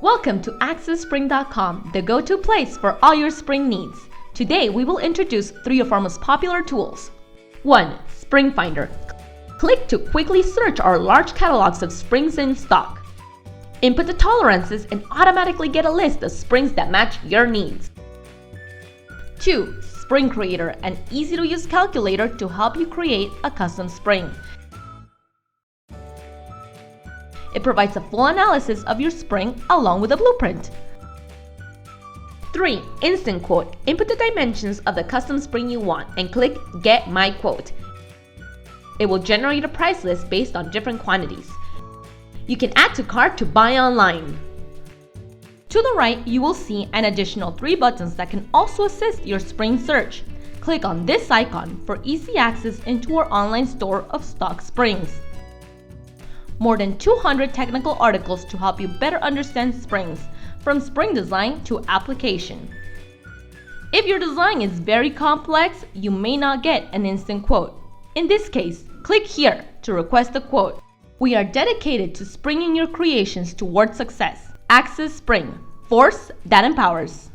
Welcome to ACXESSSPRING.com, the go-to place for all your spring needs. Today, we will introduce 3 of our most popular tools. 1. Spring Finder. Click to quickly search our large catalogs of springs in stock. Input the tolerances and automatically get a list of springs that match your needs. 2. Spring Creator, an easy-to-use calculator to help you create a custom spring. It provides a full analysis of your spring along with a blueprint. 3. Instant Quote. Input the dimensions of the custom spring you want and click Get My Quote. It will generate a price list based on different quantities. You can add to cart to buy online. To the right, you will see an additional 3 buttons that can also assist your spring search. Click on this icon for easy access into our online store of stock springs. More than 200 technical articles to help you better understand springs, from spring design to application. If your design is very complex, you may not get an instant quote. In this case, click here to request a quote. We are dedicated to springing your creations towards success. ACXESS Spring, force that empowers.